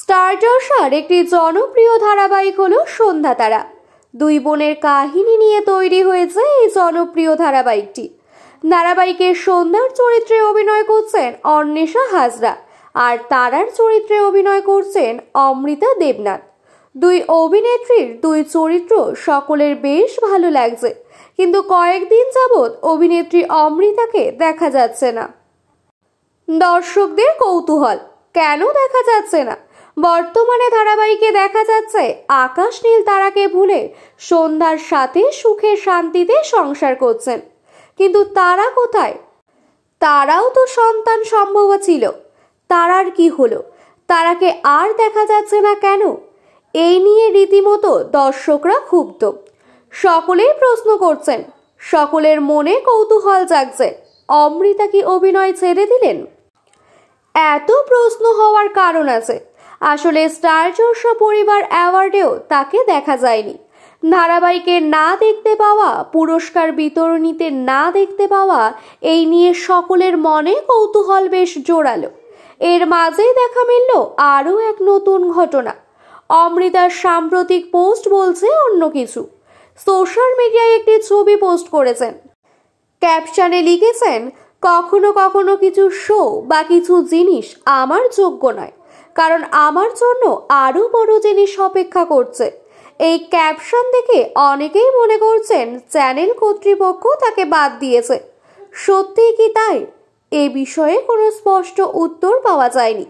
Star জলসার একটি জনপ্রিয় ধারাবাহিক হলো সন্ধ্যা তারা। দুই বোনের কাহিনী নিয়ে তৈরি হয়েছে এই জনপ্রিয় ধারাবাহিকটি। ধারাবাহিকের সন্ধ্যার চরিত্রে অভিনয় করছেন অন্বেষা হাজরা, আর তারার চরিত্রে অভিনয় করছেন অমৃতা দেবনাথ। দুই অভিনেত্রীর দুই চরিত্র সকলের বেশ ভালো লাগছে, কিন্তু কয়েকদিন যাবৎ অভিনেত্রী অমৃতাকে দেখা যাচ্ছে না। দর্শকদের কৌতূহল, কেন দেখা যাচ্ছে না? বর্তমানে ধারাবাহিকে দেখা যাচ্ছে আকাশ নীল তারাকে ভুলে সন্ধ্যার সাথে সুখে শান্তিতে সংসার করছেন, কিন্তু তারা কোথায়? তারাও তো সন্তান সম্ভব ছিল, তারার কি হলো? তারাকে আর দেখা যাচ্ছে না কেন? এই নিয়ে রীতিমতো দর্শকরা ক্ষুব্ধ। সকলেই প্রশ্ন করছেন, সকলের মনে কৌতূহল জাগছে, অমৃতা কি অভিনয় ছেড়ে দিলেন? এত প্রশ্ন হওয়ার কারণ আছে। আসলে স্টার জলসা পরিবার অ্যাওয়ার্ডেও তাকে দেখা যায়নি। ধারাবাহিকে না দেখতে পাওয়া, পুরস্কার বিতরণীতে না দেখতে পাওয়া, এই নিয়ে সকলের মনে কৌতূহল বেশ জোরালো। এর মাঝেই দেখা মিলল আরও এক নতুন ঘটনা। অমৃতার সাম্প্রতিক পোস্ট বলছে অন্য কিছু। সোশ্যাল মিডিয়ায় একটি ছবি পোস্ট করেছেন। ক্যাপশনে লিখেছেন, কখনো কখনো কিছু শো বা কিছু জিনিস আমার যোগ্য নয়, কারণ আমার জন্য আরো বড় জিনিস অপেক্ষা করছে। এই ক্যাপশন দেখে অনেকেই মনে করছেন চ্যানেল কর্তৃপক্ষ তাকে বাদ দিয়েছে। সত্যিই কি তাই? এ বিষয়ে কোনো স্পষ্ট উত্তর পাওয়া যায়নি।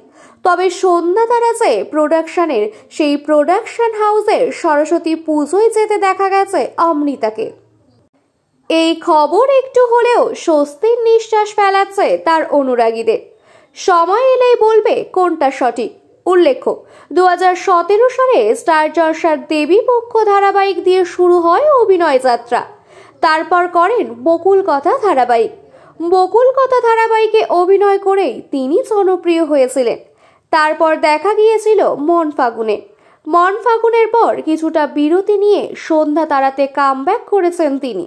তবে সন্ধ্যা তারা যে প্রোডাকশনের, সেই প্রোডাকশন হাউসের সরস্বতী পুজোয় যেতে দেখা গেছে অমৃতাকে। এই খবর একটু হলেও স্বস্তির নিঃশ্বাস ফেলাচ্ছে তার অনুরাগীদের। সময় এলেই বলবে কোনটা সঠিক। উল্লেখ্য, 2017 সালে স্টার জলসার দেবী পক্ষ ধারাবাহিক দিয়ে শুরু হয় অভিনয় যাত্রা। তারপর করেন বকুল কথা ধারাবাহিক। বকুল কথা ধারাবাহিকে অভিনয় করেই তিনি জনপ্রিয় হয়েছিলেন। তারপর দেখা গিয়েছিল মন ফাগুনে। মন ফাগুনের পর কিছুটা বিরতি নিয়ে সন্ধ্যা তারাতে কামব্যাক করেছেন তিনি।